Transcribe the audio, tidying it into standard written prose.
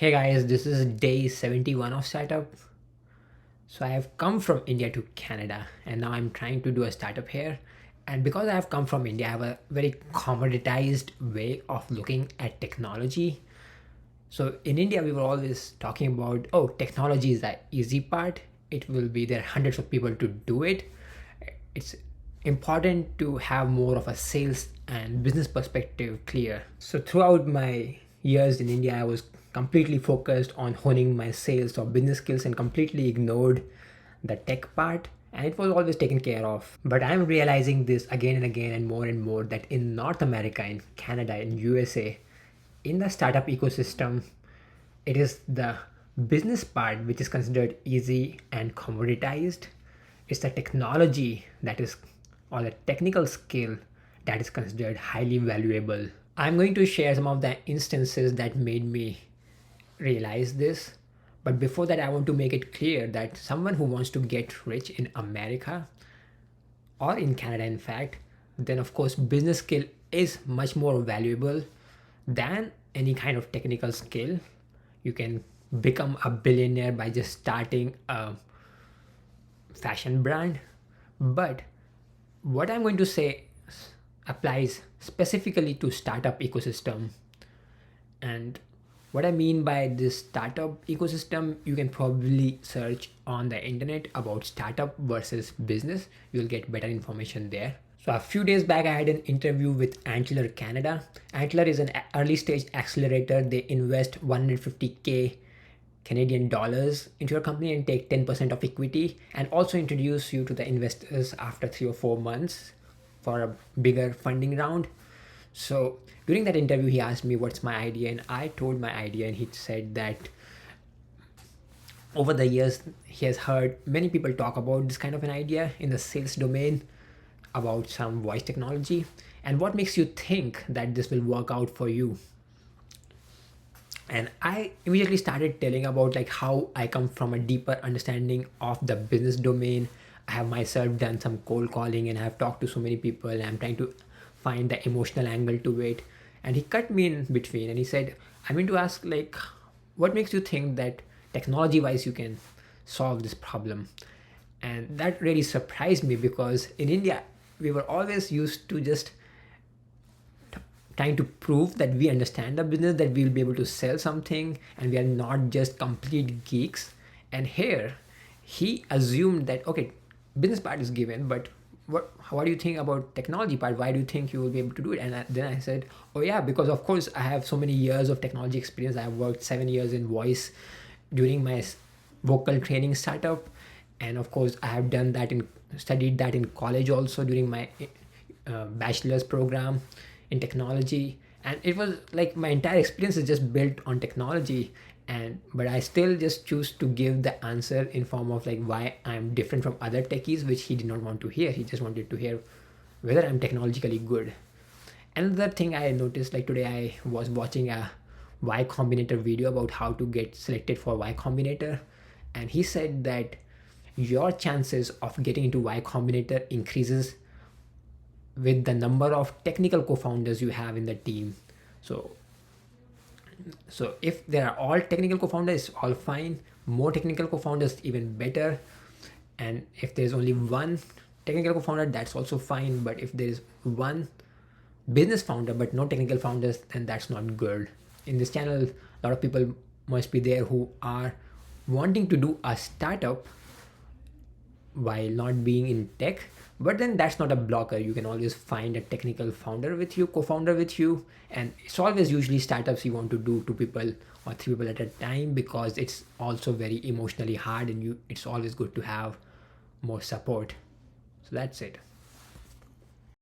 Hey guys, this is day 71 of startup. So I have come from India to Canada and now I'm trying to do a startup here. And because I have come from India, I have a very commoditized way of looking at technology. So in India, we were always talking about, oh, technology is the easy part. It will be there are hundreds of people to do it. It's important to have more of a sales and business perspective clear. So throughout my years in India, I was completely focused on honing my sales or business skills and completely ignored the tech part, and it was always taken care of. But I'm realizing this again and again and more that in North America, in Canada, in USA, in the startup ecosystem, it is the business part which is considered easy and commoditized. It's the technology that is, or the technical skill that is considered highly valuable. I'm going to share some of the instances that made me realize this. But before that, I want to make it clear that someone who wants to get rich in America or in Canada, in fact, then of course, business skill is much more valuable than any kind of technical skill. You can become a billionaire by just starting a fashion brand. But what I'm going to say applies specifically to startup ecosystem. And what I mean by this startup ecosystem, you can probably search on the internet about startup versus business. You'll get better information there. So a few days back, I had an interview with Antler Canada. Antler is an early stage accelerator. They invest 150K Canadian dollars into your company and take 10% of equity, and also introduce you to the investors after 3 or 4 months for a bigger funding round. So during that interview, he asked me what's my idea, and I told my idea, and he said that over the years he has heard many people talk about this kind of an idea in the sales domain about some voice technology. And what makes you think that this will work out for you? And I immediately started telling about like how I come from a deeper understanding of the business domain. I have myself done some cold calling and I have talked to so many people, and I'm trying to find the emotional angle to it. And he cut me in between and he said, I'm going to ask like, what makes you think that technology wise you can solve this problem? And that really surprised me, because in India we were always used to just trying to prove that we understand the business, that we'll be able to sell something, and we are not just complete geeks. And here, he assumed that okay, business part is given, but what do you think about technology part? Why do you think you will be able to do it? And then I said, oh yeah, because of course I have so many years of technology experience. I have worked 7 years in voice during my vocal training startup, and of course I have done that in studied that in college also during my bachelor's program in technology. And it was like my entire experience is just built on technology. And but I still just choose to give the answer in form of like why I'm different from other techies, which he did not want to hear. He just wanted to hear whether I'm technologically good. Another thing I noticed, like today I was watching a Y Combinator video about how to get selected for Y Combinator, and he said that your chances of getting into Y Combinator increases with the number of technical co-founders you have in the team. So so if there are all technical co-founders, all fine. More technical co-founders, even better. And if there's only one technical co-founder, that's also fine. But if there is one business founder but no technical founders, then that's not good. In this channel, a lot of people must be there who are wanting to do a startup while not being in tech. But then that's not a blocker. You can always find a technical founder with you, co-founder with you. And it's always usually startups you want to do 2 people or 3 people at a time, because it's also very emotionally hard, and it's always good to have more support. So that's it.